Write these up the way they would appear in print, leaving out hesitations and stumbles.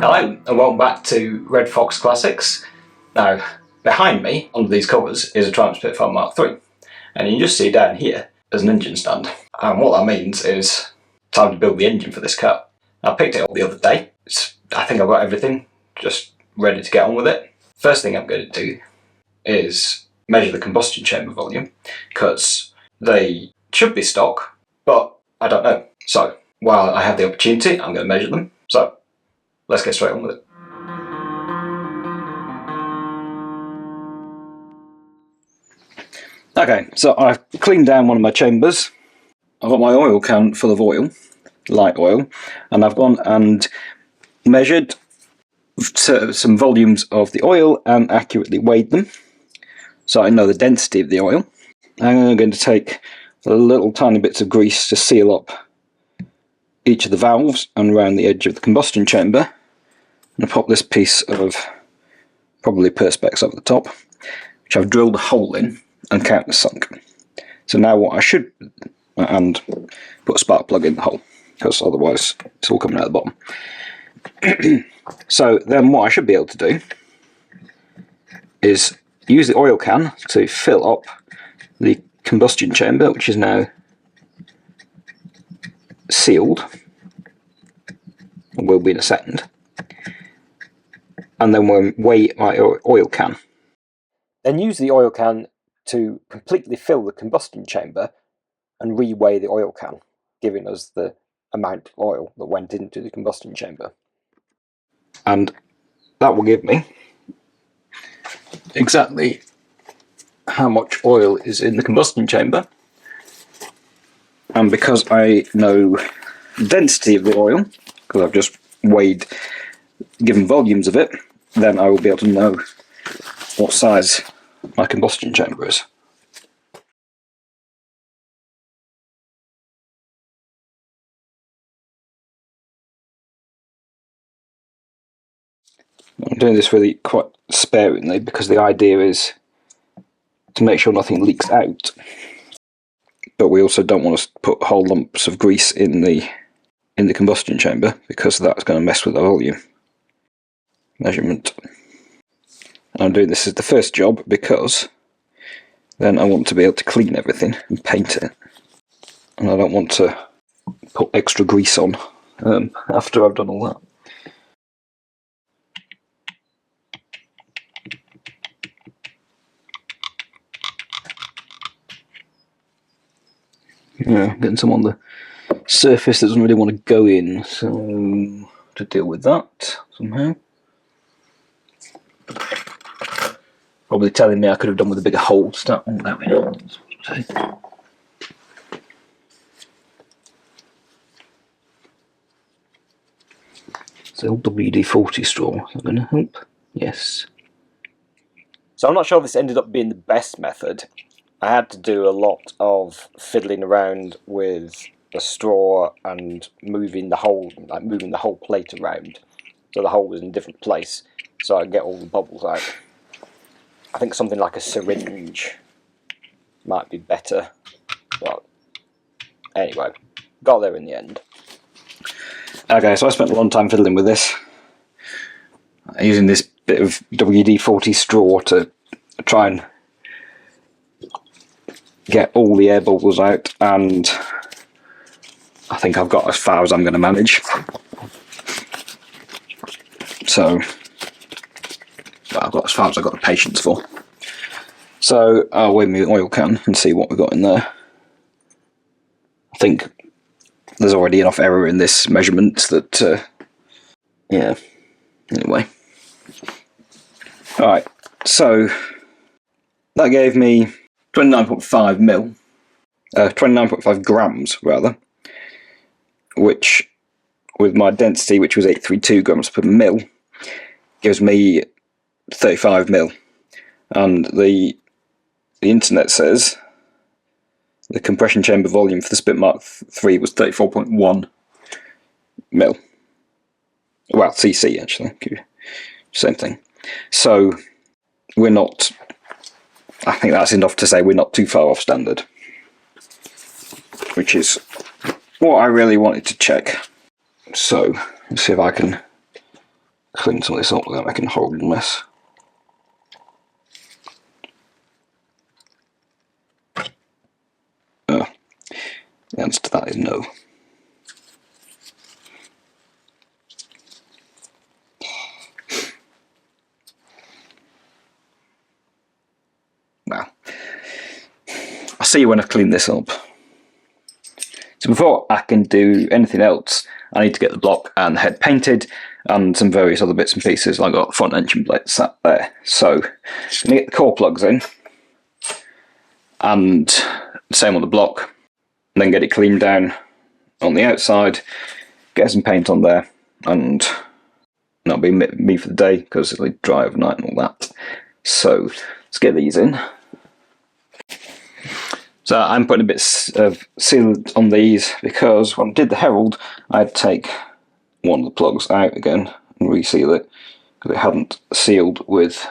Hello and welcome back to Red Fox Classics. Now, behind me, under these covers, is a Spitfire Mk3. And you can just see down here, there's an engine stand. And what that means is, time to build the engine for this car. I picked it up the other day. I think I've got everything, just ready to get on with it. First thing I'm going to do is measure the combustion chamber volume, because they should be stock, but I don't know. So, while I have the opportunity, I'm going to measure them. So, let's get straight on with it. Okay, so I've cleaned down one of my chambers. I've got my oil can full of oil, light oil, and I've gone and measured some volumes of the oil and accurately weighed them, so I know the density of the oil. I'm going to take little tiny bits of grease to seal up each of the valves and around the edge of the combustion chamber. And pop this piece of probably perspex over the top, which I've drilled a hole in and countersunk. So now what I should, and put a spark plug in the hole, because otherwise it's all coming out the bottom. So then what I should be able to do is use the oil can to fill up the combustion chamber, which is now sealed, and will be in a second. And then we'll weigh my oil can. Then use the oil can to completely fill the combustion chamber and re-weigh the oil can, giving us the amount of oil that went into the combustion chamber. And that will give me exactly how much oil is in the combustion chamber. And because I know the density of the oil, because I've just weighed given volumes of it, then I will be able to know what size my combustion chamber is. I'm doing this really quite sparingly because the idea is to make sure nothing leaks out, but we also don't want to put whole lumps of grease in the combustion chamber, because that's going to mess with the volume measurement. And I'm doing this as the first job because then I want to be able to clean everything and paint it, and I don't want to put extra grease on after I've done all that. Yeah, getting some on the surface that doesn't really want to go in, so to deal with that somehow. Probably telling me I could have done with a bigger hole to start. Oh, there we are. So WD-40 straw, is that going to help? Yes. So I'm not sure if this ended up being the best method. I had to do a lot of fiddling around with the straw and moving the whole plate around, so the hole was in a different place, so I could get all the bubbles out. I think something like a syringe might be better, but anyway, got there in the end. Okay, so I spent a long time fiddling with this, using this bit of WD-40 straw to try and get all the air bubbles out, and I think I've got as far as I'm going to manage. So, well, I've got as far as I've got the patience for. So I'll weigh my oil can and see what we've got in there. I think there's already enough error in this measurement that, yeah, anyway. Alright, so that gave me 29.5 grams rather, which with my density, which was 832 grams per mil, gives me 35 mil. And the internet says the compression chamber volume for the Spit Mk3 was 34.1 mil. Well, cc actually, same thing. So we're not, I think that's enough to say we're not too far off standard, which is what I really wanted to check. So let's see if I can clean some of this up without making a horrible mess. The answer to that is no. Well, I'll see you when I've cleaned this up. So before I can do anything else, I need to get the block and the head painted and some various other bits and pieces. I've got front engine plates sat there. So I'm going to get the core plugs in and same on the block, and then get it cleaned down on the outside, get some paint on there, and that'll be me for the day because it'll dry overnight and all that. So let's get these in. So I'm putting a bit of seal on these because when I did the Herald, I had to take one of the plugs out again and reseal it because it hadn't sealed with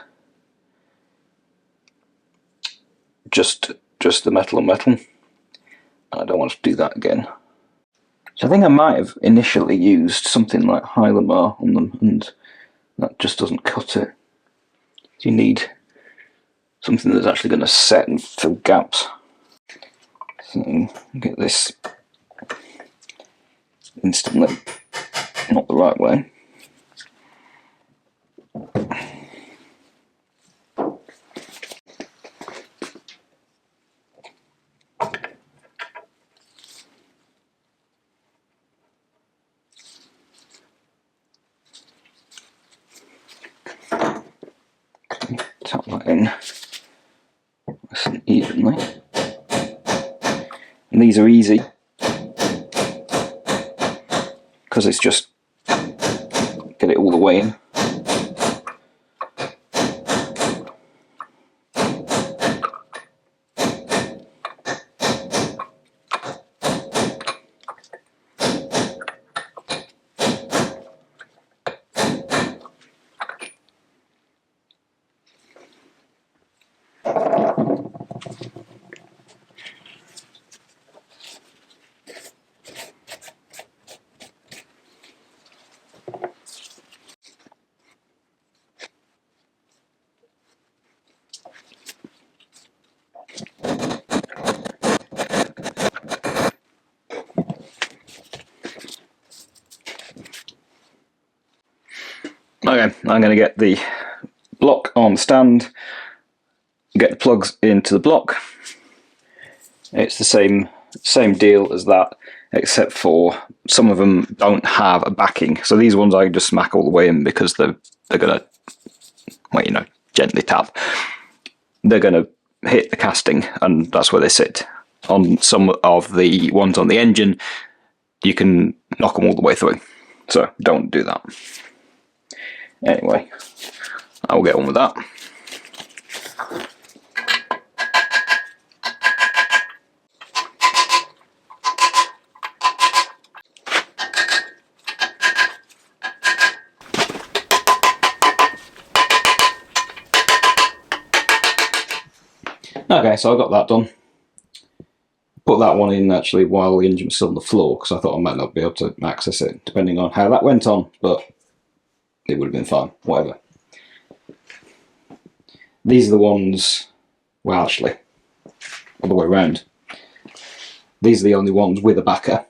just the metal on metal. And I don't want to do that again. So I think I might have initially used something like Hylamar on them, and that just doesn't cut it. You need something that's actually going to set and fill gaps. So get this instantly, not the right way. Tap that in nice and evenly. And these are easy because it's just get it all the way in. Okay, I'm going to get the block on the stand, get the plugs into the block. It's the same deal as that, except for some of them don't have a backing. So these ones I can just smack all the way in because they're going to, well, you know, gently tap. They're going to hit the casting, and that's where they sit. On some of the ones on the engine, you can knock them all the way through. So don't do that. Anyway, I'll get on with that. Okay, so I got that done. Put that one in actually while the engine was still on the floor because I thought I might not be able to access it depending on how that went on, but it would have been fine, whatever. These are the ones, well actually, all the way around. These are the only ones with a backer.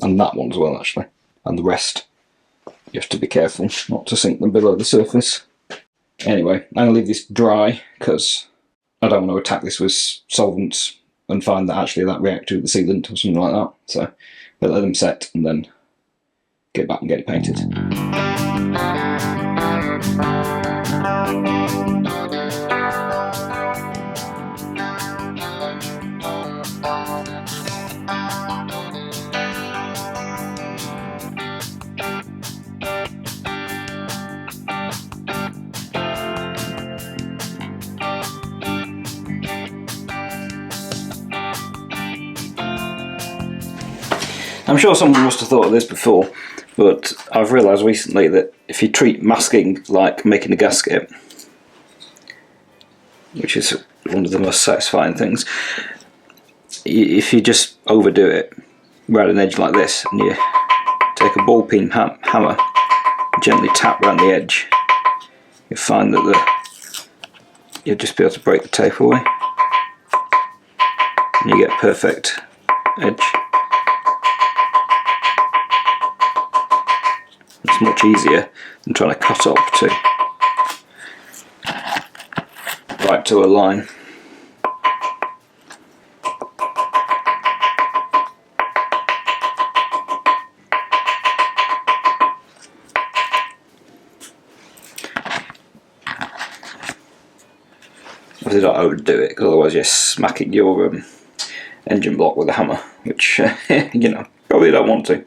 And that one as well actually. And the rest, you have to be careful not to sink them below the surface. Anyway, I'm going to leave this dry because I don't want to attack this with solvents and find that actually that reacted with the sealant or something like that. So I'll let them set and then get back and get it painted. I'm sure someone must have thought of this before, but I've realised recently that if you treat masking like making a gasket, which is one of the most satisfying things, if you just overdo it, around an edge like this, and you take a ball peen hammer gently tap around the edge, you'll find that you'll just be able to break the tape away, and you get a perfect edge. It's much easier than trying to cut up to right to a line. Obviously don't overdo it, because otherwise you're smacking your engine block with a hammer, which you know, probably don't want to.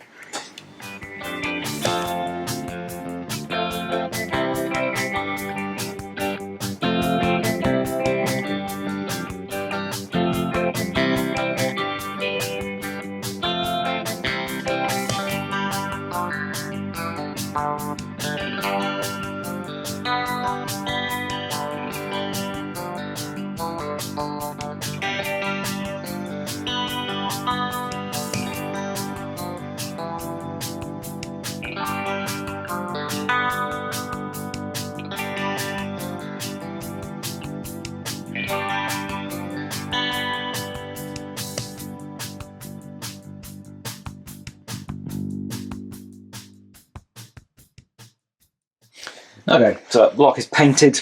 Okay, so that block is painted,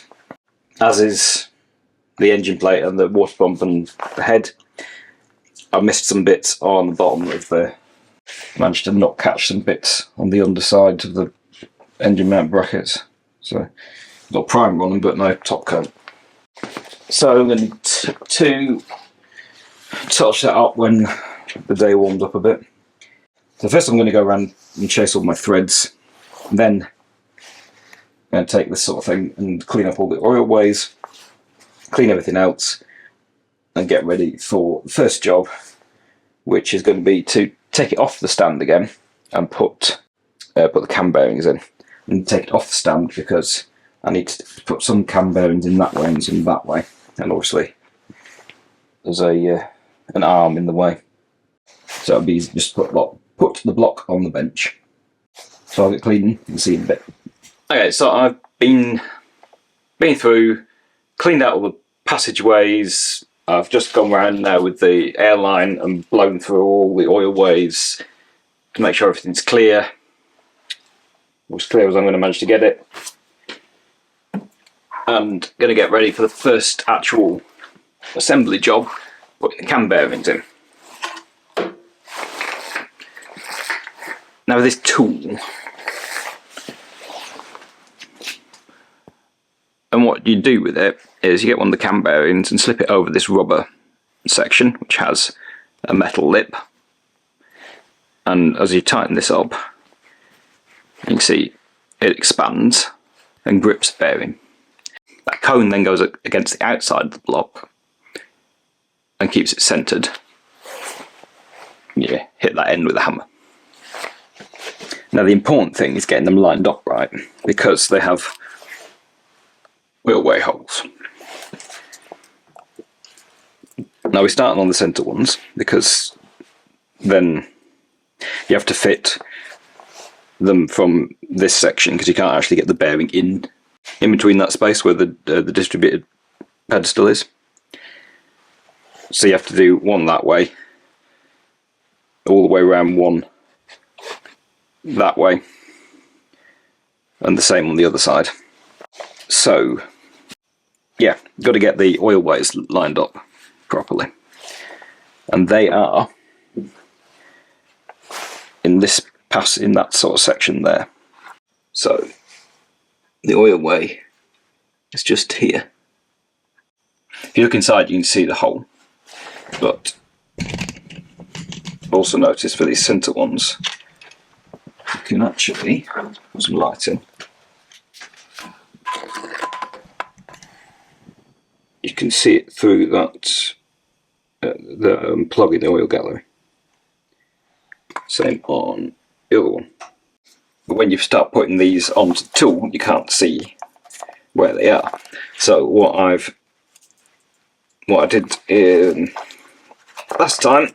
as is the engine plate and the water pump and the head. I missed some bits on the bottom of the... managed to not catch some bits on the underside of the engine mount brackets. So, got primer on them, but no top coat. So I'm going to touch that up when the day warmed up a bit. So first I'm going to go around and chase all my threads, and then I'm going to take this sort of thing and clean up all the oil ways, clean everything else, and get ready for the first job, which is going to be to take it off the stand again and put the cam bearings in. And take it off the stand because I need to put some cam bearings in that way and some that way, and obviously there's an arm in the way, so it'll be easy just put the block on the bench. So I'll get cleaning and see in a bit. Okay, so I've been through, cleaned out all the passageways. I've just gone around now with the airline and blown through all the oil ways to make sure everything's clear, as clear as I'm going to manage to get it, and going to get ready for the first actual assembly job, putting the cam bearings in. Now with this tool, and what you do with it is you get one of the cam bearings and slip it over this rubber section, which has a metal lip, and as you tighten this up, you can see it expands and grips the bearing. That cone then goes against the outside of the block and keeps it centred. You hit that end with a hammer. Now the important thing is getting them lined up right, because they have wheelway holes. Now we're starting on the centre ones, because then you have to fit them from this section, because you can't actually get the bearing in between that space where the distributed pedestal is. So you have to do one that way, all the way around one that way, and the same on the other side. So yeah, got to get the oil ways lined up properly, and they are in that sort of section there. So the oil way is just here. If you look inside, you can see the hole, but also notice for these centre ones, you can actually put some light in. You can see it through that the plug in the oil gallery. Same on the other one. But when you start putting these onto the tool, you can't see where they are. So what I did last time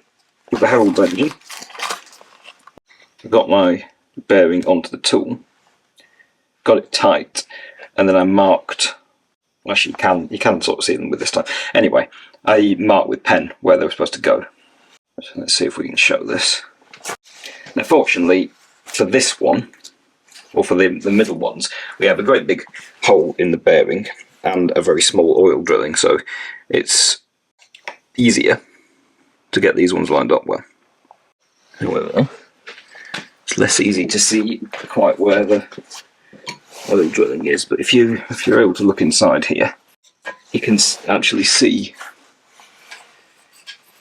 with the Herald engine, I got my bearing onto the tool, got it tight, and then I marked. Actually, you can sort of see them with this time. Anyway, I marked with pen where they were supposed to go. So let's see if we can show this. Now, fortunately for this one, or for the middle ones, we have a great big hole in the bearing and a very small oil drilling, so it's easier to get these ones lined up well. However, it's less easy to see quite where the oil drilling is, but if you're able to look inside here, you can actually see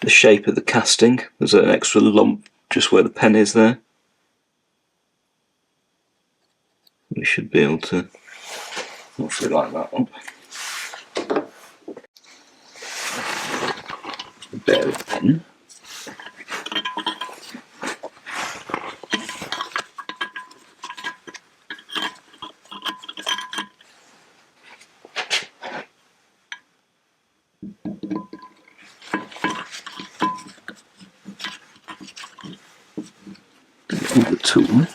the shape of the casting. There's an extra lump just where the pen is there. We should be able to hopefully line that up. Bearing pen. The tool.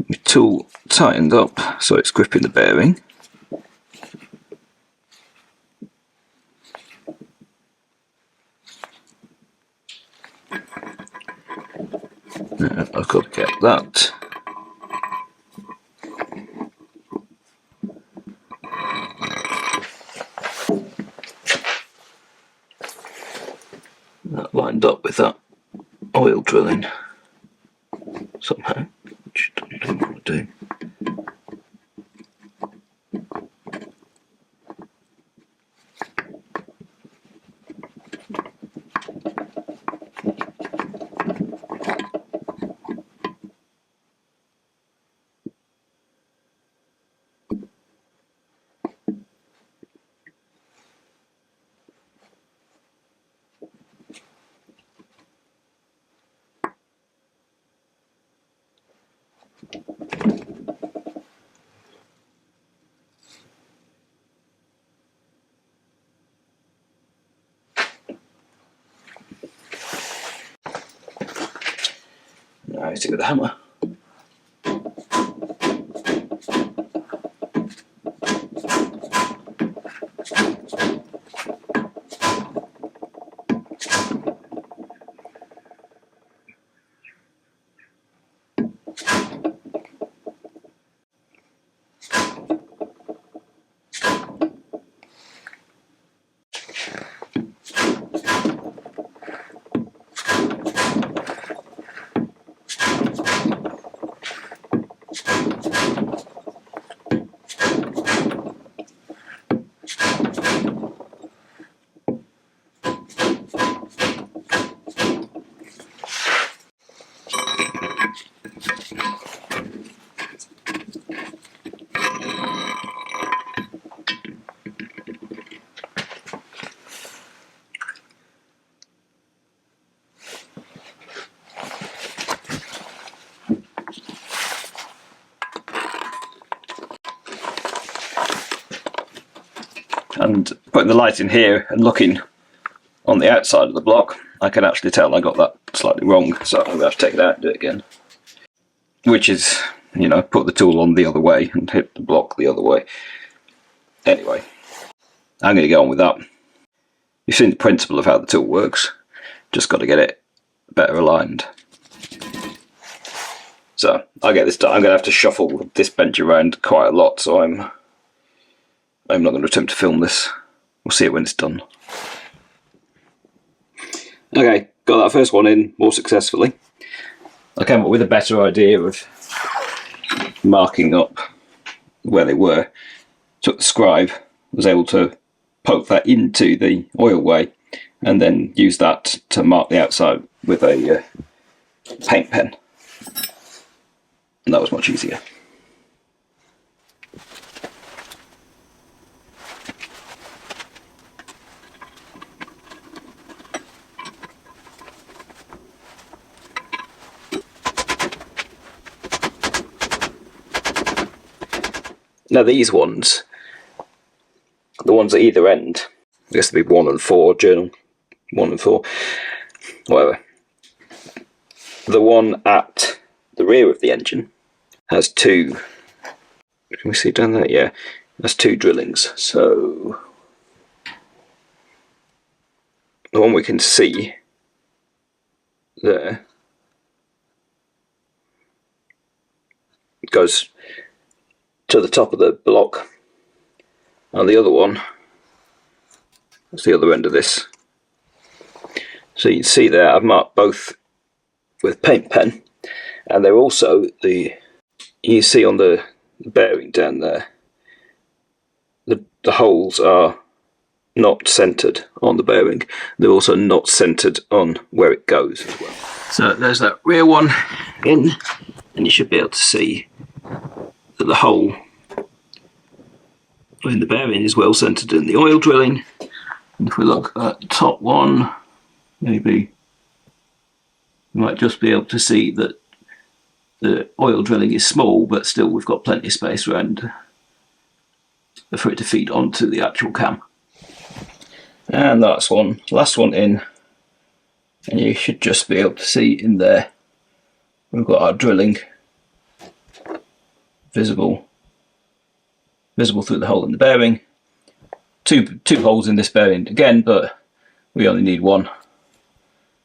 The tool tightened up so it's gripping the bearing. Now I've got to get that lined up with that oil drilling somehow, which I don't want to do. Now I hit it with a hammer. And putting the light in here and looking on the outside of the block, I can actually tell I got that slightly wrong, so I'm going to have to take it out and do it again. Which is, you know, put the tool on the other way and hit the block the other way. Anyway, I'm going to get on with that. You've seen the principle of how the tool works, just got to get it better aligned. So I'll get this done. I'm going to have to shuffle this bench around quite a lot, so I'm not going to attempt to film this. We'll see it when it's done. Okay, got that first one in more successfully. I came up with a better idea of marking up where they were. Took the scribe, was able to poke that into the oil way, and then use that to mark the outside with a paint pen. And that was much easier. Now these ones, the ones at either end, I guess they'd be 1 and 4, journal 1 and 4, whatever. The one at the rear of the engine has 2, can we see down there? Yeah, has 2 drillings. So the one we can see there goes to the top of the block, and the other one, that's the other end of this. So you can see there I've marked both with paint pen, and they're also you see on the bearing down there, the holes are not centered on the bearing. They're also not centered on where it goes as well. So there's that rear one in, and you should be able to see that the hole in the bearing is well centered in the oil drilling. And if we look at the top one, maybe you might just be able to see that the oil drilling is small, but still we've got plenty of space around for it to feed onto the actual cam. And that's last one in, and you should just be able to see in there we've got our drilling visible through the hole in the bearing. Two holes in this bearing again, but we only need one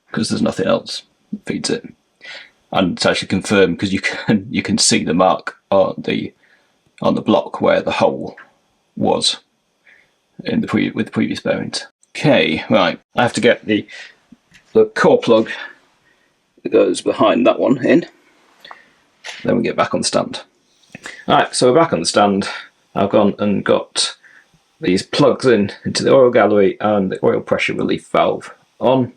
because there's nothing else that feeds it. And it's actually confirmed because you can see the mark on the block where the hole was in with the previous bearings. Okay, right. I have to get the core plug that goes behind that one in. Then we get back on the stand. Alright, so we're back on the stand. I've gone and got these plugs into the oil gallery and the oil pressure relief valve on.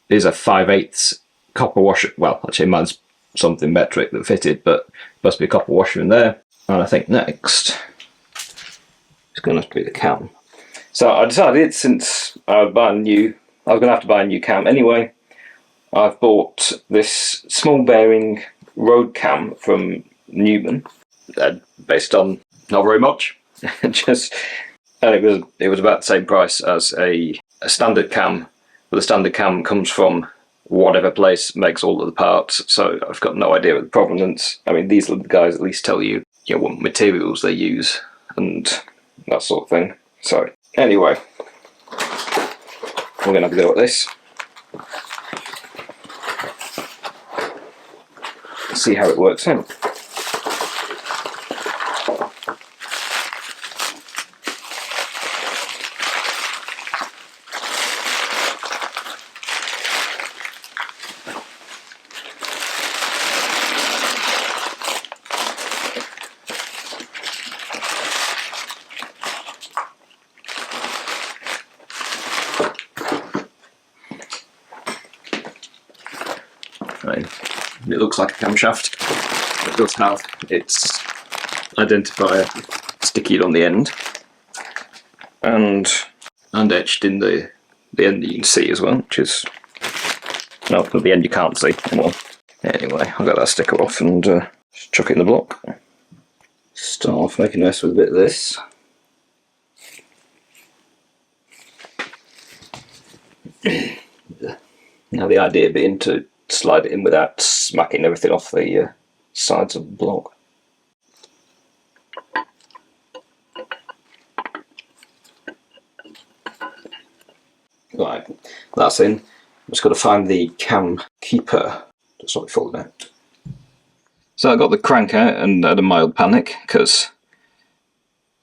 These are 5/8 copper washer. Well, actually mine's something metric that fitted, but must be a copper washer in there. And I think next it's going to have to be the cam. So I decided, since I was going to have to buy a new cam anyway, I've bought this small bearing road cam from Newmann, based on not very much, and it was about the same price as a standard cam. But the standard cam comes from whatever place makes all of the parts, so I've got no idea of the provenance. I mean, these little guys at least tell you, what materials they use and that sort of thing. So anyway, we're going to have a go at this. See how it works out. Right. It looks like a camshaft. It does have its identifier stickied on the end, and etched in the end that you can see as well, which is, no, at the end you can't see. Well, anyway, I'll get that sticker off and just chuck it in the block. Start off making a mess with a bit of this. Now the idea being to slide it in without smacking everything off the sides of the block. Right, that's in. I'm just got to find the cam keeper. That's what we fold out. So I got the crank out and had a mild panic because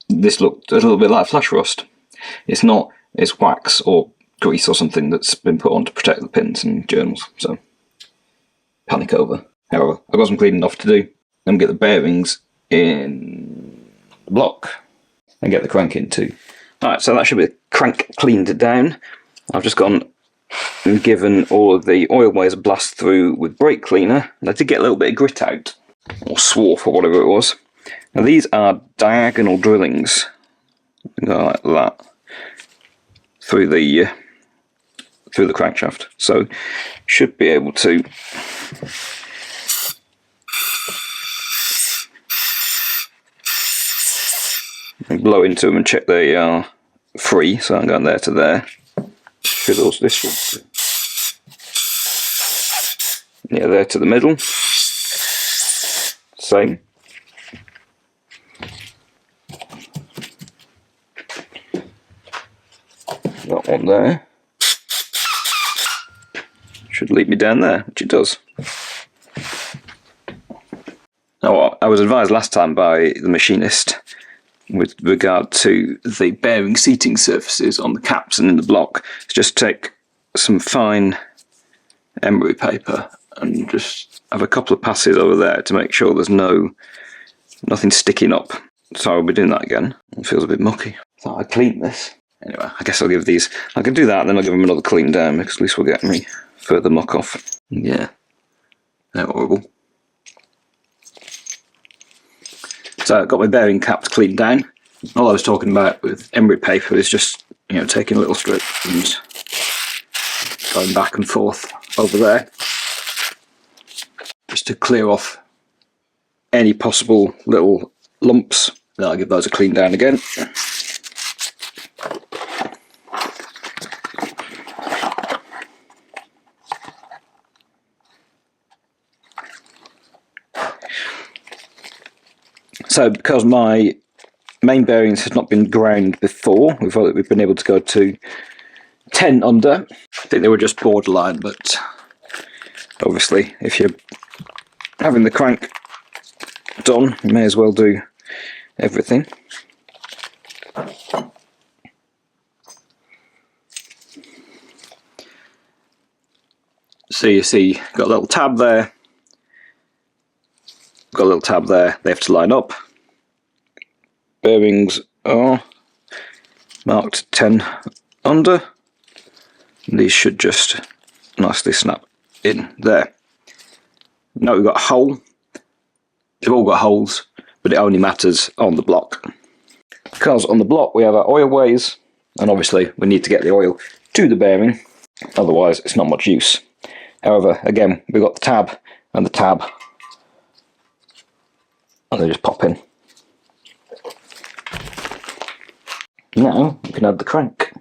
this looked a little bit like flash rust. It's not, it's wax or grease or something that's been put on to protect the pins and journals, so panic over. However, I've got some cleaning off to do. Then get the bearings in the block and get the crank in too. Alright, so that should be the crank cleaned down. I've just gone and given all of the oil wires a blast through with brake cleaner, and I did get a little bit of grit out, or swarf or whatever it was. Now these are diagonal drillings, go like that, through the crankshaft, so should be able to and blow into them and check they are free. So I'm going there to there. Should also this should, yeah, there to the middle. Same. That one there. Should lead me down there, which it does. Now, I was advised last time by the machinist with regard to the bearing seating surfaces on the caps and in the block, is just take some fine emery paper and just have a couple of passes over there to make sure there's nothing sticking up. So I'll be doing that again. It feels a bit mucky. Thought I'd clean this. Anyway, I guess I'll give these, I can do that and then I'll give them another clean down because at least we'll get me further muck off. Yeah, they're horrible. So I got my bearing caps cleaned down. All I was talking about with emery paper is just, you know, taking a little strip and going back and forth over there, just to clear off any possible little lumps. Then I'll give those a clean down again. So because my main bearings had not been ground before, we've been able to go to 10 under. I think they were just borderline, but obviously if you're having the crank done, you may as well do everything. So you see, got a little tab there, got a little tab there, they have to line up. Bearings are marked 10 under, and these should just nicely snap in there. Now we've got a hole. They've all got holes, but it only matters on the block. Because on the block we have our oil ways, and obviously we need to get the oil to the bearing, otherwise it's not much use. However, again, we've got the tab and the tab, and they just pop in. Now we can add the crank.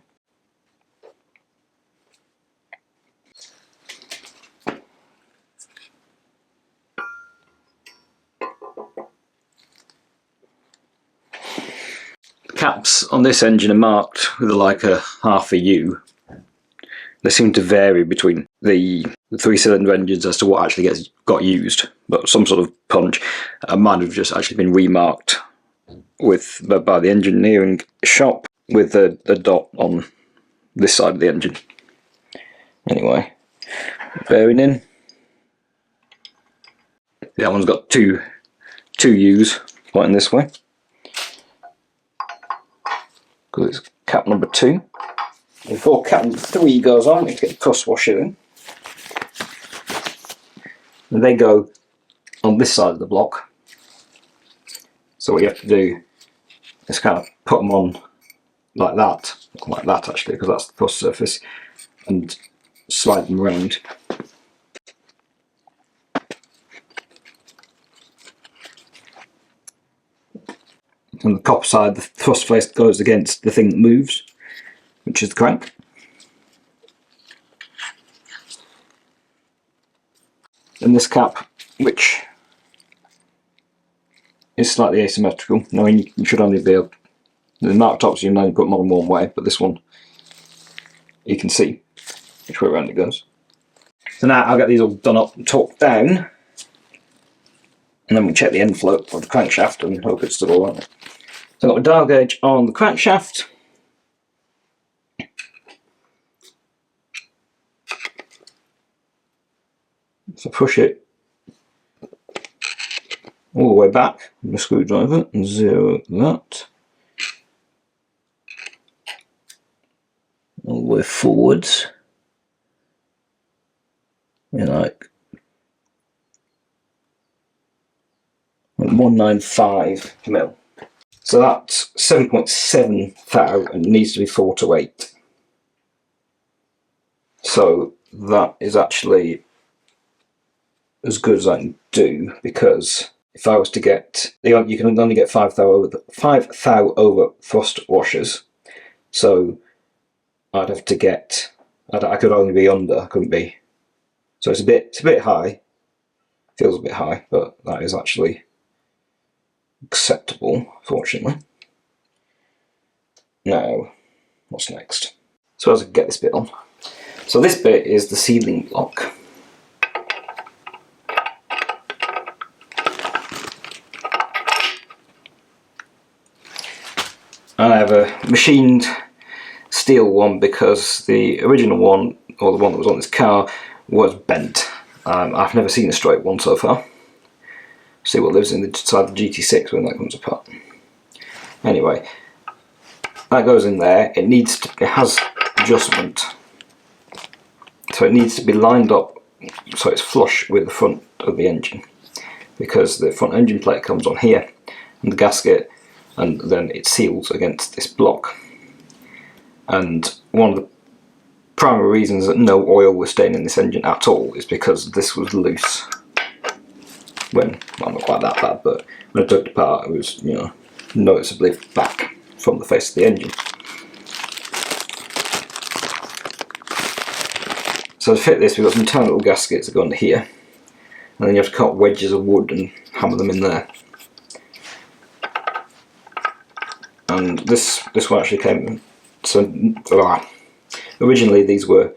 The caps on this engine are marked with like a half a U. They seem to vary between the 3-cylinder engines as to what actually got used, but some sort of punch. Mine have just actually been remarked by the engineering shop with a dot on this side of the engine. Anyway, bearing in. That one's got two U's pointing this way, because it's cap number 2. Before cap number 3 goes on, we have to get the cross washer in. And they go on this side of the block. So what you have to do is kind of put them on like that actually, because that's the cross surface, and slide them around. On the top side, the thrust face goes against the thing that moves, which is the crank. And this cap, which is slightly asymmetrical. I mean, you should only be able, the marked tops you can only put more than one way, but this one you can see which way around it goes. So now I'll get these all done up and torqued down, and then we'll check the end float of the crankshaft and hope it's still alright. So I've got a dial gauge on the crankshaft. So push it all the way back with a screwdriver and zero that. All the way forwards. Like 195 mil. So that's 7.7 thou and needs to be 4 to 8. So that is actually as good as I can do, because if I was to get, you can only get 5 thou over thrust washers, so I'd have to get, I could only be under, I couldn't be, so it's a bit high, feels a bit high, but that is actually acceptable, fortunately. Now, what's next? So as I get this bit on, so this bit is the sealing block. And I have a machined steel one because the original one, or the one that was on this car, was bent. I've never seen a straight one so far. See what lives inside the GT6 when that comes apart. Anyway, that goes in there. It has adjustment, so it needs to be lined up so it's flush with the front of the engine, because the front engine plate comes on here and the gasket, and then it seals against this block. And one of the primary reasons that no oil was staying in this engine at all is because this was loose. Well, not quite that bad, but when I took it apart, it was, you know, noticeably back from the face of the engine. So to fit this, we've got some tiny little gaskets that go under here, and then you have to cut wedges of wood and hammer them in there. And this one actually came, so originally these were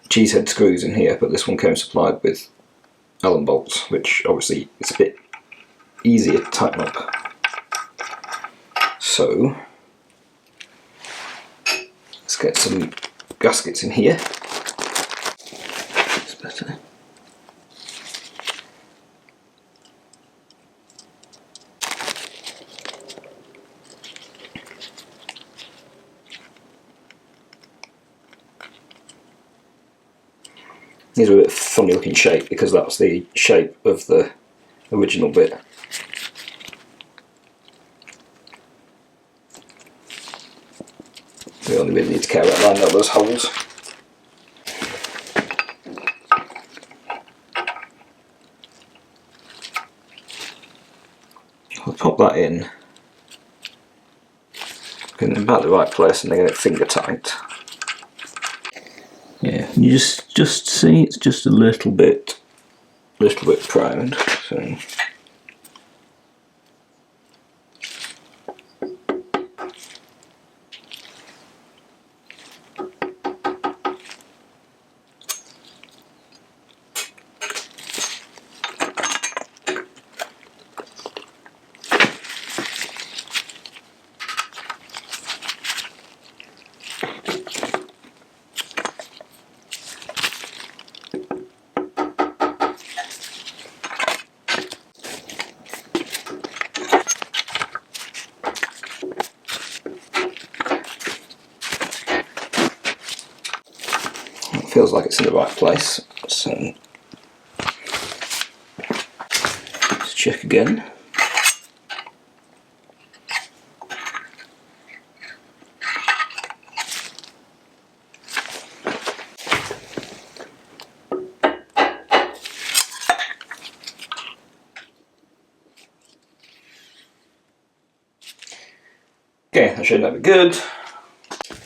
cheesehead screws in here, but this one came supplied with Allen bolts, which obviously is a bit easier to tighten up. So let's get some gaskets in here. It's better. These are a bit funny looking shape because that's the shape of the original bit. We only really need to care about lining up those holes. I'll pop that in about the right place and then get it finger tight. Yeah, you just see it's just a little bit primed. So it feels like it's in the right place. So let's check again. Okay, that should be good.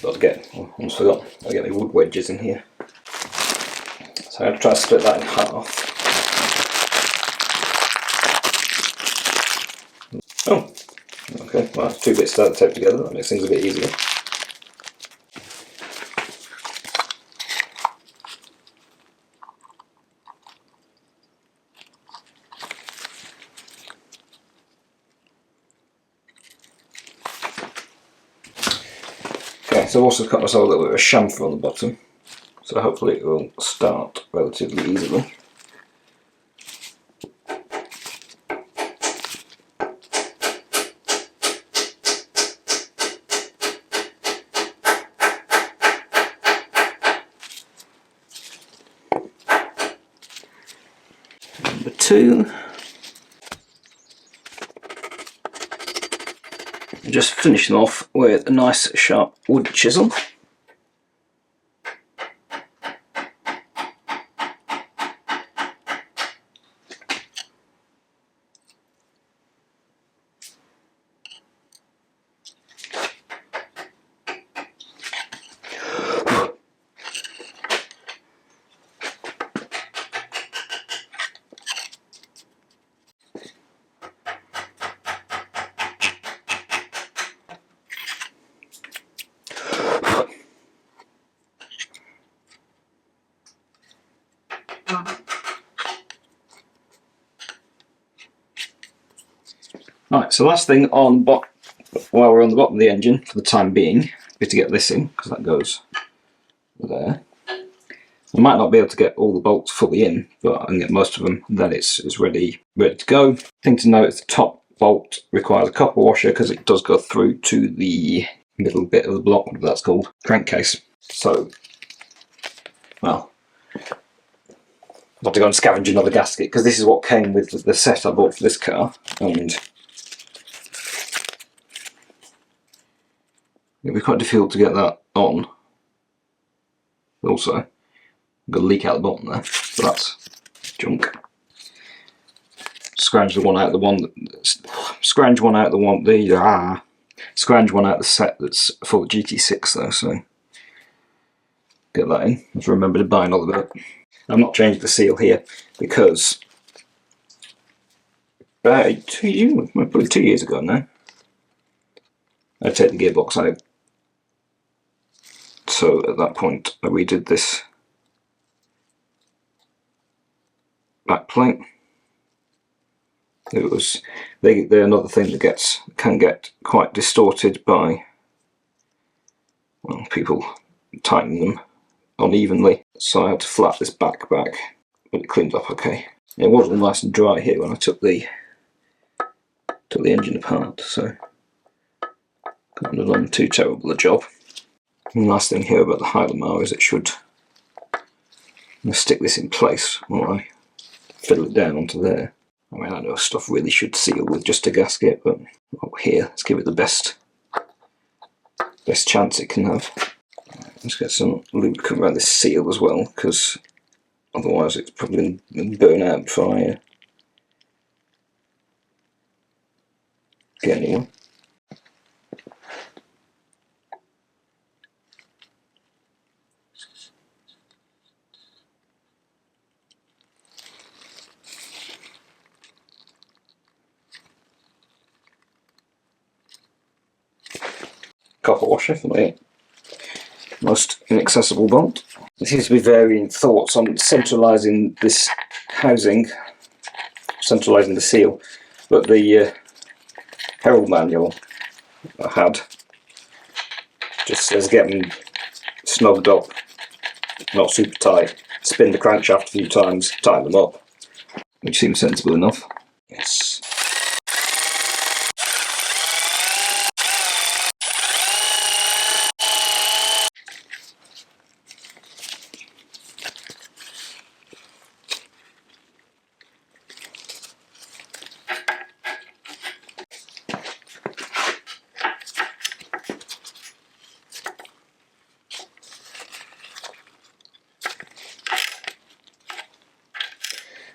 Got to get, almost forgot, I'll get my wood wedges in here. So I'm going to try to split that in half. Oh, okay, well, 2 bits start taped together, that makes things a bit easier. Okay, so I've also cut myself a little bit of a chamfer on the bottom, so hopefully it will start relatively easily. Number 2. Just finishing off with a nice sharp wood chisel. So last thing on while we're on the bottom of the engine for the time being, is to get this in, because that goes there. I might not be able to get all the bolts fully in, but I can get most of them. Then it's ready to go. Thing to note is the top bolt requires a copper washer because it does go through to the middle bit of the block, whatever that's called, crankcase. So, well, I've got to go and scavenge another gasket because this is what came with the set I bought for this car, and it'd be quite difficult to get that on. Also, got a leak out the bottom there, so that's junk. Scrounge one out of the set that's full of GT6 though, so get that in. Just remember to buy another bit. I've not changed the seal here because about 2 years ago now, I take the gearbox out. So at that point I redid this back plate. It was they're another thing that can get quite distorted by, well, people tightening them unevenly. So I had to flat this back, but it cleaned up okay. It wasn't nice and dry here when I took the engine apart, so couldn't have done too terrible a job. And the last thing here about the Hylamar is it should, I'm going to stick this in place while I fiddle it down onto there. I mean, I know stuff really should seal with just a gasket, but here, let's give it the best chance it can have. Let's get some lubricant around this seal as well, because otherwise it's probably going to burn out before I get anyone. Copper washer for the most inaccessible bolt. There seems to be varying thoughts on centralising this housing, centralising the seal, but the Herald manual I had just says get them snugged up, not super tight, spin the crankshaft a few times, tighten them up, which seems sensible enough. Yes.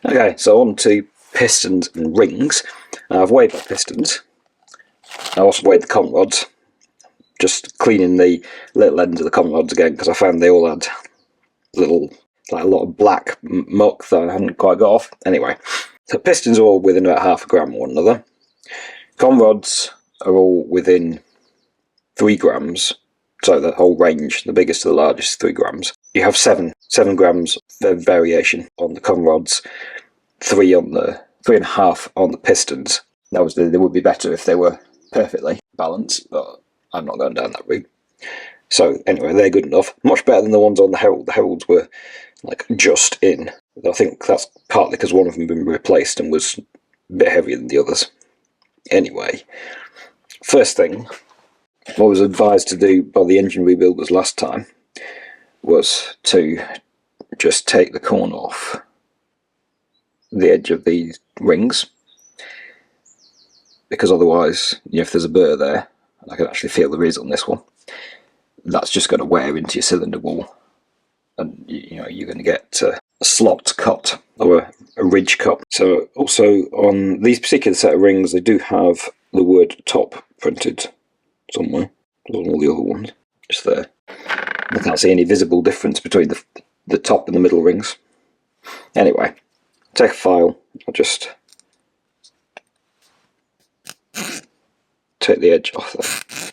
Okay, so on to pistons and rings. I've weighed my pistons. I also weighed the conch rods. Just cleaning the little ends of the conch rods again because I found they all had a lot of black muck that I hadn't quite got off. Anyway, so pistons are all within about 0.5 gram of one another. Conch rods are all within 3 grams. So the whole range, the biggest to the largest, 3 grams. You have 7 grams of variation on the conch rods, 3.5 on the pistons. They would be better if they were perfectly balanced, but I'm not going down that route. So anyway, they're good enough. Much better than the ones on the Herald. The Heralds were like just in. I think that's partly because one of them had been replaced and was a bit heavier than the others. Anyway, first thing I was advised to do by the engine rebuilders last time was to just take the corn off the edge of these rings, because otherwise, if there's a burr there, and I can actually feel there is on this one, that's just going to wear into your cylinder wall, and you're going to get a slot cut or a ridge cut. So also on these particular set of rings, they do have the word top printed somewhere. On all the other ones, just there. I can't see any visible difference between the top and the middle rings. Anyway, take a file. I'll just take the edge off there.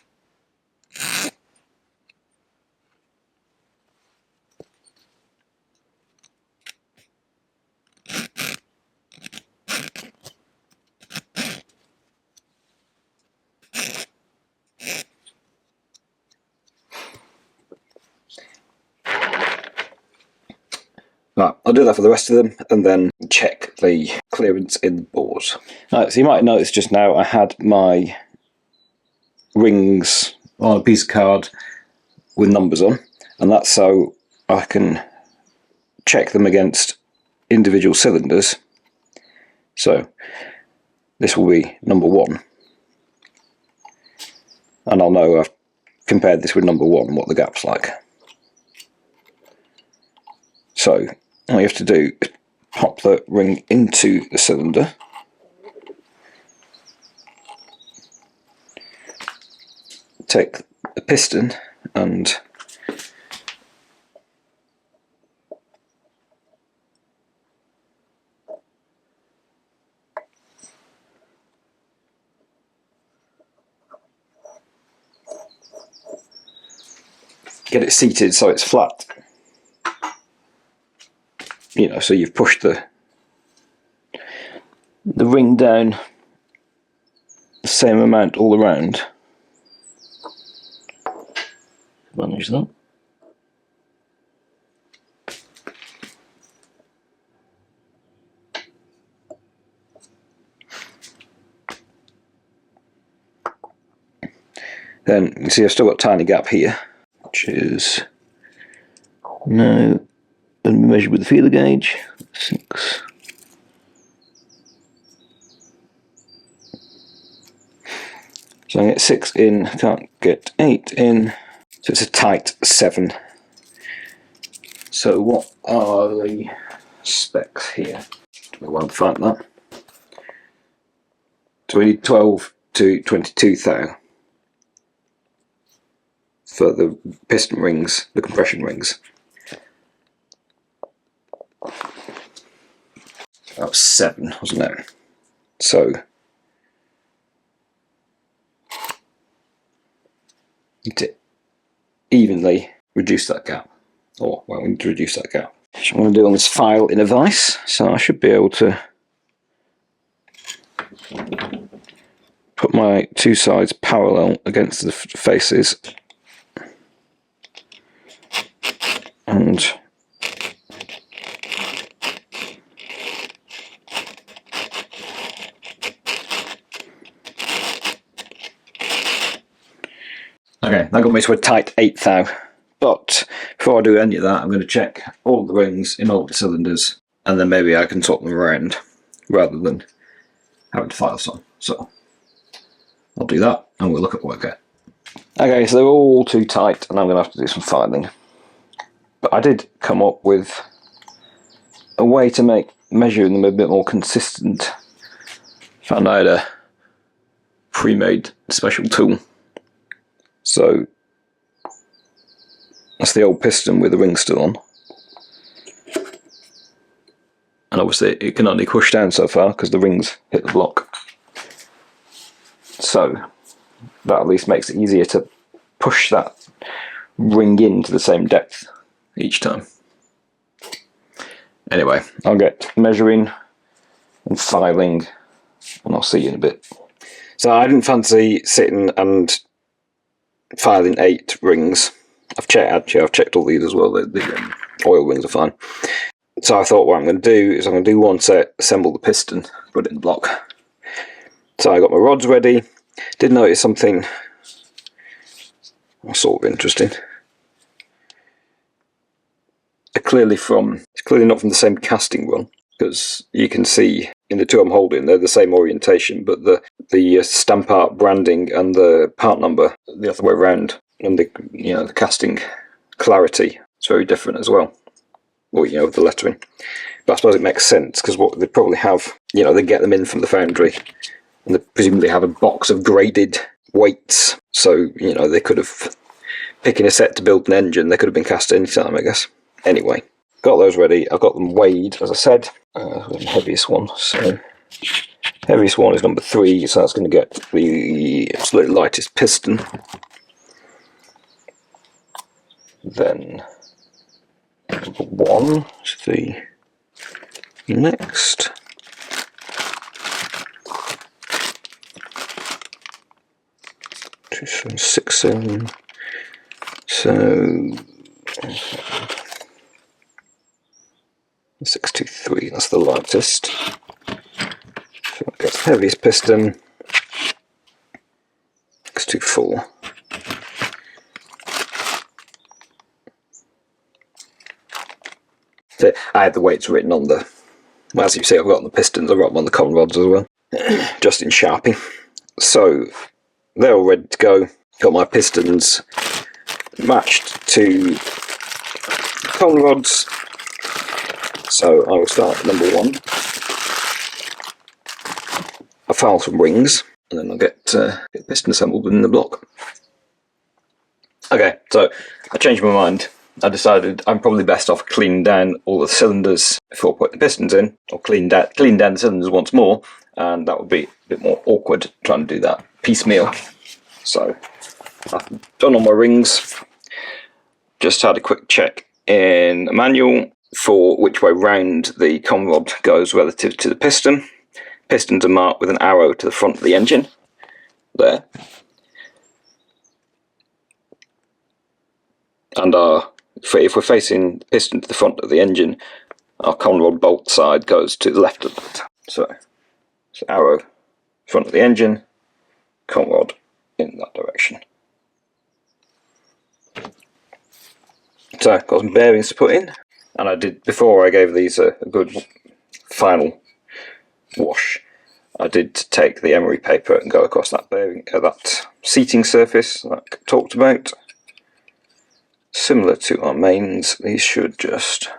Right, I'll do that for the rest of them and then check the clearance in the bores. Right, so you might notice just now I had my rings on a piece of card with numbers on, and that's so I can check them against individual cylinders. So this will be number 1, and I'll know I've compared this with number 1 and what the gap's like. So all you have to do is pop the ring into the cylinder, take the piston and get it seated so it's flat. You know, so you've pushed the ring down the same amount all around. Manage that. Then you see I've still got a tiny gap here, which is now going to be measured with the feeler gauge. 6. So I get 6 in, can't get 8 in, so it's a tight 7. So what are the specs here? Do we want to find that? So we need 12 to 22 thou for the piston rings, the compression rings. That was 7, wasn't it? So need to evenly reduce that gap. Or, well, we need to reduce that gap. Which I'm going to do on this file in a vise, so I should be able to put my 2 sides parallel against the faces and okay, that got me to a tight 8 thou. But before I do any of that, I'm going to check all the rings in all the cylinders, and then maybe I can swap them around rather than having to file some. So I'll do that and we'll look at what I get. Okay, so they're all too tight and I'm going to have to do some filing. But I did come up with a way to make measuring them a bit more consistent. Found I had a pre-made special tool. So that's the old piston with the ring still on. And obviously it can only push down so far because the rings hit the block. So that at least makes it easier to push that ring in to the same depth each time. Anyway, I'll get measuring and filing and I'll see you in a bit. So I didn't fancy sitting and filing 8 rings. I've checked all these as well. The oil rings are fine. So I thought what I'm going to do is I'm going to do one set, assemble the piston, put it in the block. So I got my rods ready. Did notice something sort of interesting. It's clearly not from the same casting run, because you can see in the 2 I'm holding they're the same orientation, but the stamp art branding and the part number the other way around, and the casting clarity is very different as well. Or with the lettering. But I suppose it makes sense because what they probably have, they get them in from the foundry, and they presumably have a box of graded weights. So they could have picking a set to build an engine. They could have been cast any time, I guess. Anyway, got those ready. I've got them weighed, as I said. The heaviest one. So heaviest one is number 3. So that's going to get the absolute lightest piston. Then number 1 is the next. Two, 6, 7. So 623, that's the lightest. So I've got the heaviest piston, 624. So I had the weights written on the, well, as you see, I've got on the pistons, I've got them on the con rods as well, just in Sharpie. So they're all ready to go. Got my pistons matched to con rods. So I will start at number 1. I file some rings, and then I'll get the piston assembled in the block. Okay, so I changed my mind. I decided I'm probably best off cleaning down all the cylinders before putting the pistons in, or clean down the cylinders once more, and that would be a bit more awkward trying to do that piecemeal. So I've done all my rings. Just had a quick check in the manual for which way round the con rod goes relative to the piston. Pistons are marked with an arrow to the front of the engine, there. And if we're facing the piston to the front of the engine, our con rod bolt side goes to the left of that. So arrow, front of the engine, con rod in that direction. So I've got some bearings to put in, and I did, before I gave these a good final wash, I did take the emery paper and go across that bearing, that seating surface that I talked about. Similar to our mains, these should just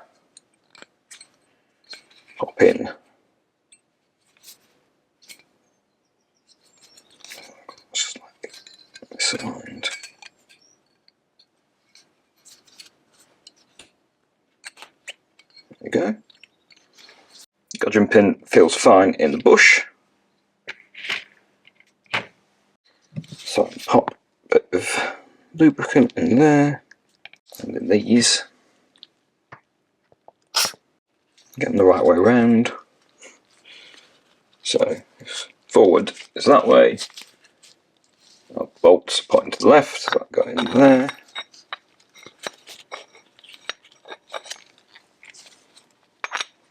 pop in. Slightly misaligned. There we go. Gudgeon pin feels fine in the bush. So I pop a bit of lubricant in there. And then these, get them the right way around. So forward is that way, our bolts pointing to the left, so that got in there.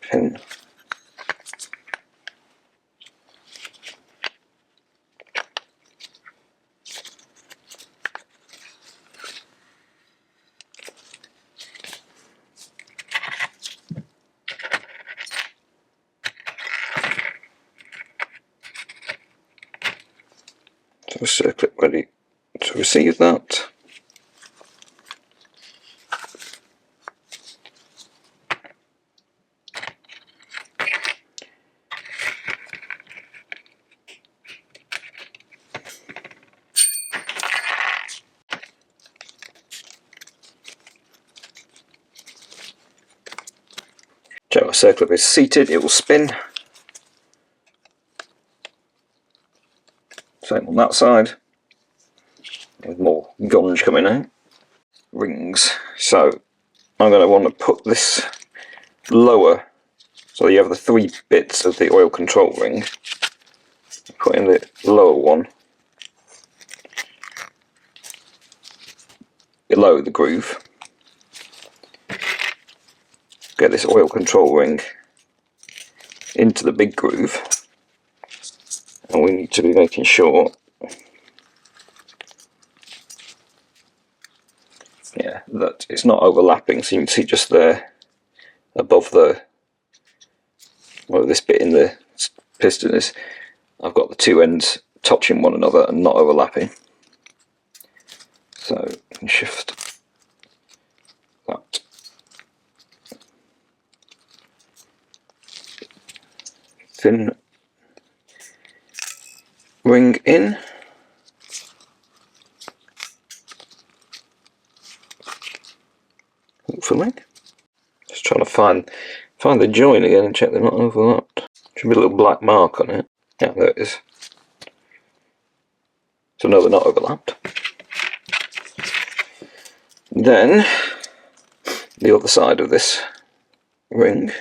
Pin. So a circlip ready to receive that. So our circlip is seated, it will spin. Same on that side, with more gunge coming out. Rings. So I'm going to want to put this lower, so you have the 3 bits of the oil control ring. Put in the lower one below the groove. Get this oil control ring into the big groove, and we need to be making sure, yeah, that it's not overlapping, so you can see just there above the, well, this bit in the piston is, I've got the 2 ends touching one another and not overlapping. So you can shift that thin ring in. Hopefully. Just trying to find the join again and check they're not overlapped. Should be a little black mark on it. Yeah, there it is. So no, they're not overlapped. Then the other side of this ring.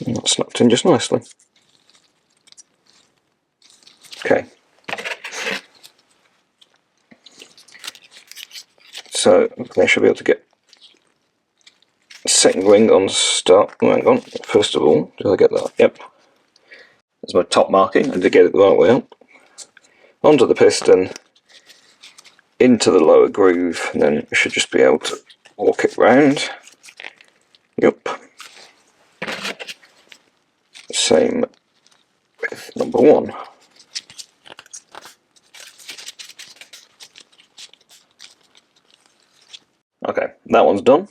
And that snapped in just nicely. Okay, I should be able to get a second ring on start. Oh, hang on, first of all, did I get that? Yep. There's my top marking, I did get it the right way up. Onto the piston, into the lower groove, and then I should just be able to walk it round. Yep. Same with number 1. Okay, that one's done.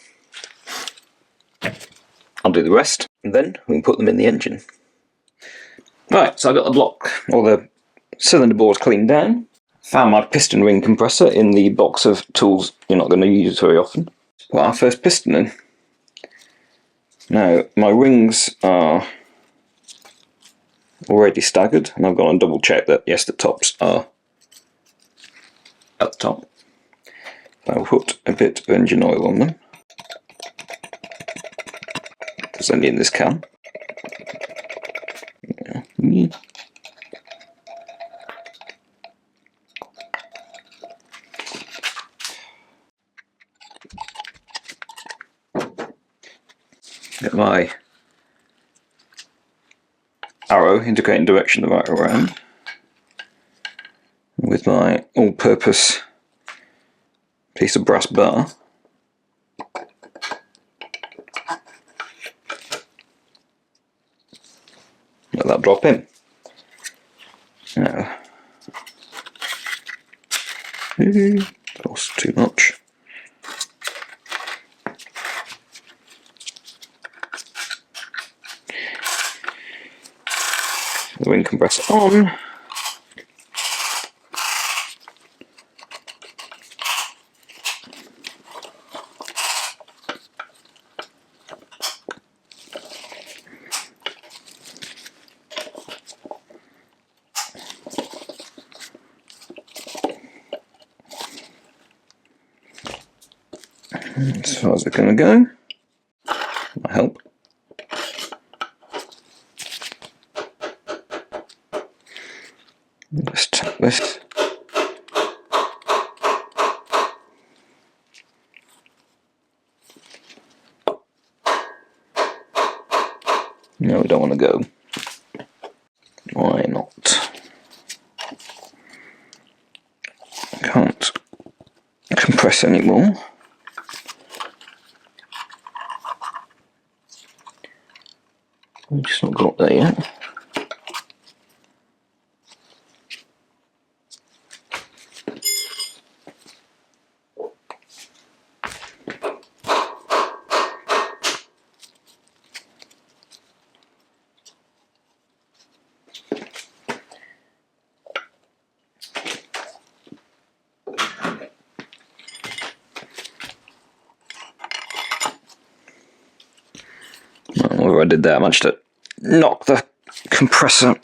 I'll do the rest, and then we can put them in the engine. Right, so I've got the block, or the cylinder board cleaned down. Found my piston ring compressor in the box of tools you're not going to use very often. Put our first piston in. Now, my rings are already staggered, and I've gone and double checked that yes, the tops are at the top. I'll put a bit of engine oil on them. There's only in this can. Yeah. Get my arrow indicating direction the right way around. With my all-purpose piece of brass bar. Let that drop in. Now, that's too much. The ring compressor on. As far as it's going to go. Might help. Let's tap this. No, we don't want to go. Why not? Can't compress anymore. We've just not got there yet. Whenever I did that, I managed to knock the compressor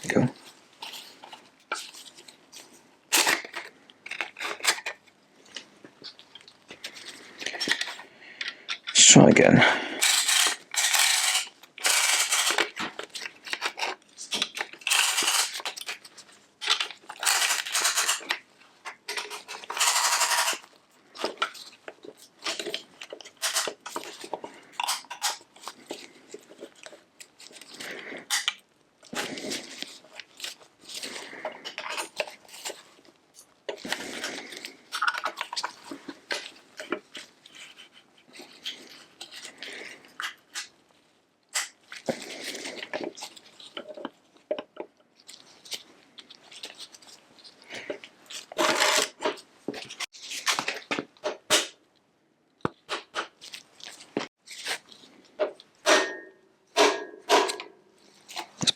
go. Let's try again.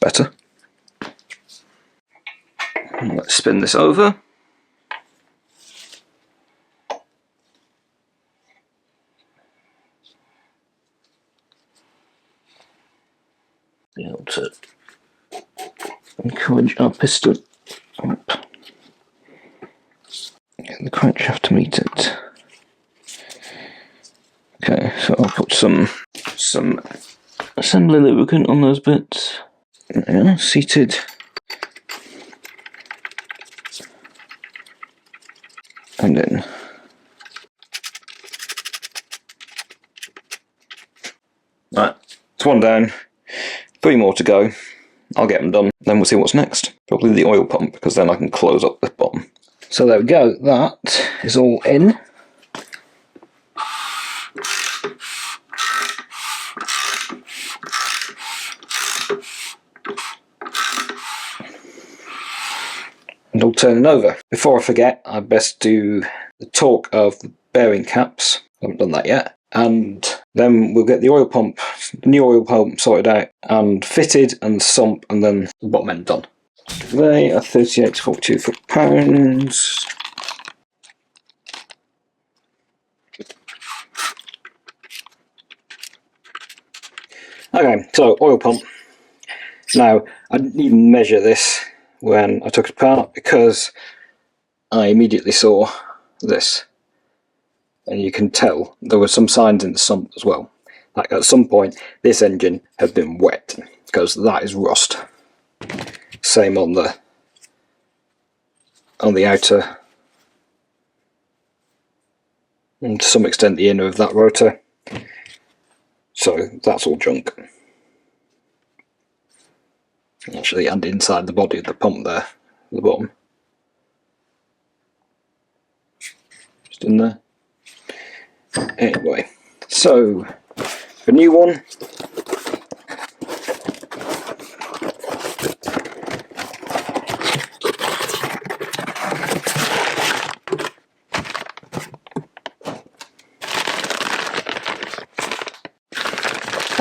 Better. And let's spin this over. Be able to encourage our piston up. Get the crankshaft to meet it. Okay, so I'll put some assembly lubricant on those bits. Yeah, seated. And in. Right, it's one down, 3 more to go. I'll get them done, then we'll see what's next. Probably the oil pump, because then I can close up the bottom. So there we go, that is all in. And all turning over. Before I forget, I best do the torque of the bearing caps. I haven't done that yet. And then we'll get the oil pump, the new oil pump sorted out and fitted, and the sump, and then the bottom end done. They are 38 to 42 foot-pounds. Okay, so oil pump. Now, I didn't even measure this when I took it apart because I immediately saw this. And you can tell there were some signs in the sump as well. Like at some point, this engine had been wet because that is rust. Same on the outer, and to some extent the inner of that rotor. So that's all junk. Actually, and inside the body of the pump there, at the bottom. Just in there. Anyway, so the new one.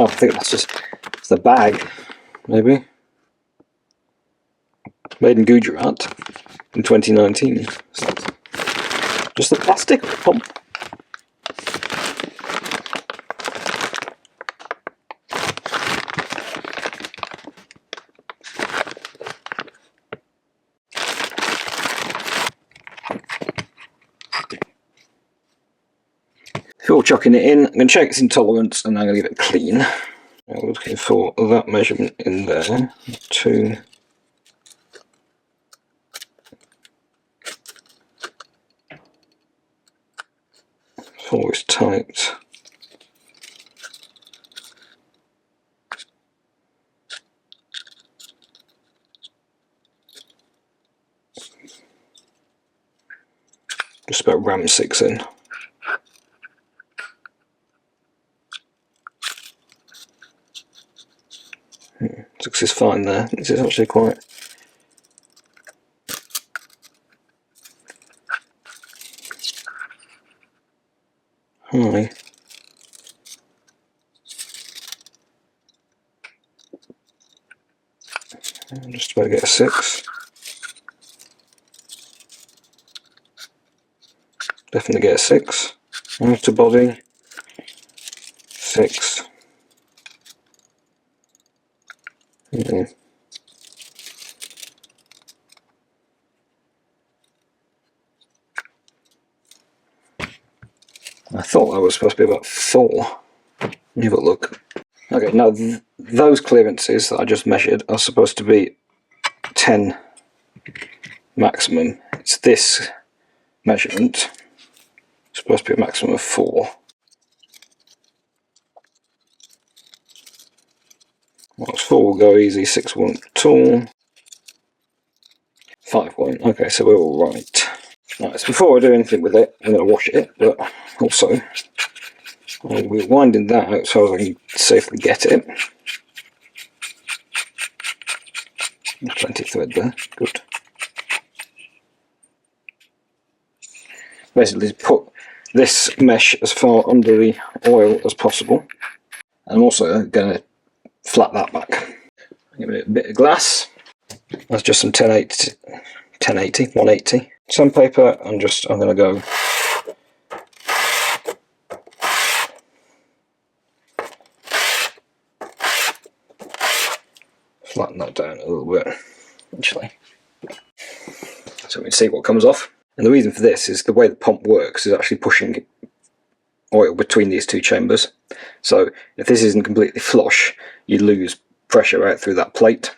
Oh, I think it's the bag, maybe. Made in Gujarat in 2019. So just the plastic pump. Before chucking it in, I'm going to check its intolerance and I'm going to give it clean. I'm looking for that measurement in there. 2. 4 is tight. Just about ram 6 in. 6 is fine there. This is actually quite high. Just about to get a 6. Definitely get a 6. Outer body, 6. I thought that was supposed to be about 4. Have a look. Okay, now those clearances that I just measured are supposed to be 10 maximum. It's this measurement. It's supposed to be a maximum of 4. Well, 4 will go easy, 6 won't at all. 5 won't. Okay, so we're all right. Right, so before I do anything with it, I'm going to wash it, but also we're winding that out as far as I can safely get it. There's plenty of thread there, good. Basically put this mesh as far under the oil as possible. And I'm also going to flat that back. Give it a bit of glass. That's just some 180 sandpaper, and I'm going to go flatten that down a little bit, actually, so we can see what comes off. And the reason for this is the way the pump works is actually pushing oil between these two chambers. So if this isn't completely flush, you lose pressure out through that plate.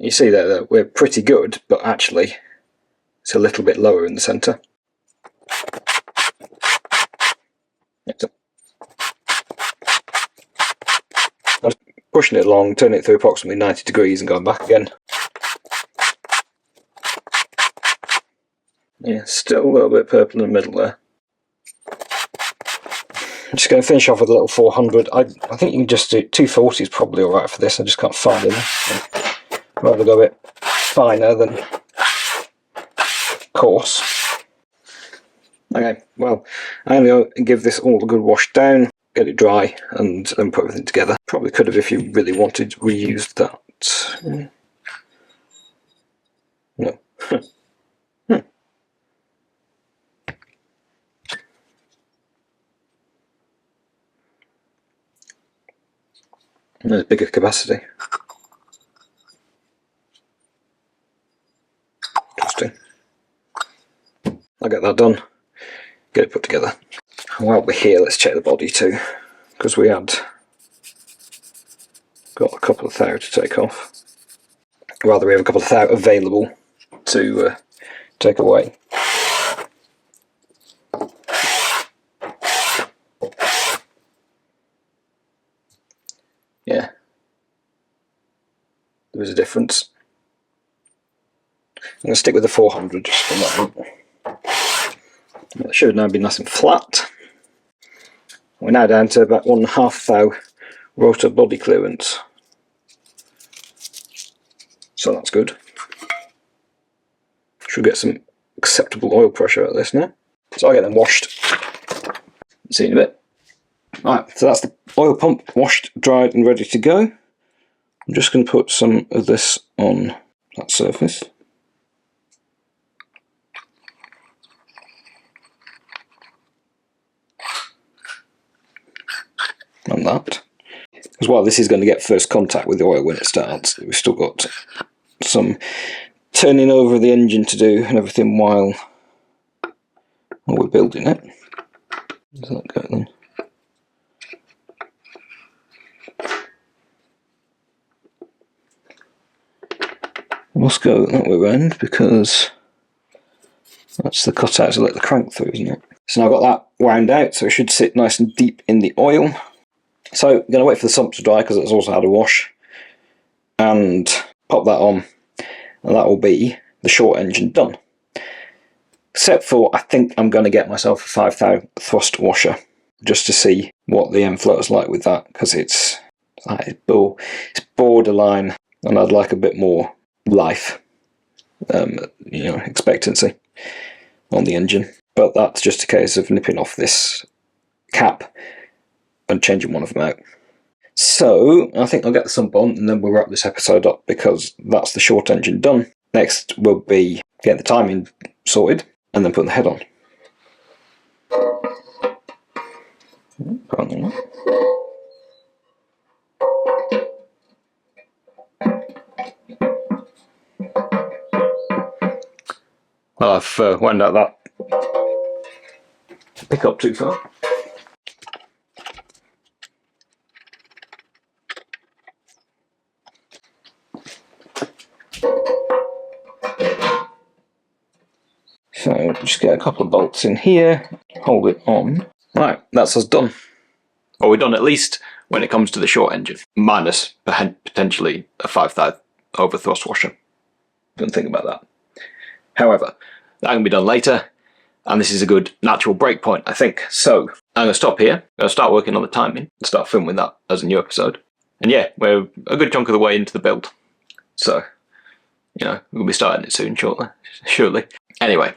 You see there that we're pretty good, but actually it's a little bit lower in the centre. I'm pushing it along, turning it through approximately 90 degrees and going back again. Yeah, still a little bit purple in the middle there. I'm just going to finish off with a little 400. I think you can just do 240 is probably alright for this. I just can't find it. I'd rather go a bit finer than coarse. Okay, well, I'm going to give this all a good wash down, get it dry, and then put everything together. Probably could have, if you really wanted, reused that. No. There's bigger capacity. Interesting. I'll get that done, get it put together. While we're here, let's check the body too, because we had got a couple of thou to take off. Rather, we have a couple of thou available to take away. Yeah, there is a difference. I'm going to stick with the 400 just for that one. It should now be nice and flat. We're now down to about 1.5 thou rotor body clearance. So that's good. Should get some acceptable oil pressure out of this now. So I'll get them washed. See you in a bit. Right, so that's the oil pump washed, dried and ready to go. I'm just going to put some of this on that surface. And that. As well, this is going to get first contact with the oil when it starts. We've still got some turning over the engine to do and everything while we're building it. Does that go then? Must go that way around because that's the cutout to let the crank through, isn't it? So now I've got that wound out, so it should sit nice and deep in the oil. So I'm going to wait for the sump to dry because it's also had a wash, and pop that on, and that will be the short engine done. Except for, I think I'm going to get myself a 5 thou thrust washer just to see what the end flow is like with that, because it's borderline, and I'd like a bit more life, expectancy on the engine. But that's just a case of nipping off this cap and changing one of them out. So I think I'll get the sump on and then we'll wrap this episode up, because that's the short engine done. Next will be get the timing sorted and then put the head on. Pardon me. Well, I've wound out that pick up too far. So just get a couple of bolts in here, hold it on. Right, that's us done. Well, we're done at least when it comes to the short engine, minus potentially a 5 thou over thrust washer. Didn't think about that. However, that can be done later, and this is a good natural break point, I think. So I'm going to stop here. I'm going to start working on the timing and start filming that as a new episode. And yeah, we're a good chunk of the way into the build. So, we'll be starting it soon, surely. Anyway,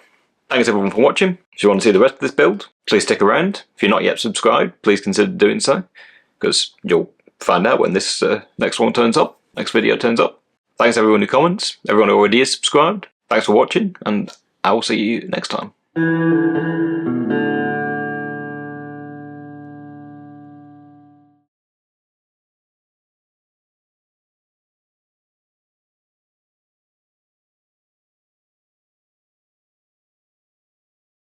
thanks everyone for watching. If you want to see the rest of this build, please stick around. If you're not yet subscribed, please consider doing so, because you'll find out when this next video turns up. Thanks everyone who comments, everyone who already is subscribed. Thanks for watching, and I will see you next time.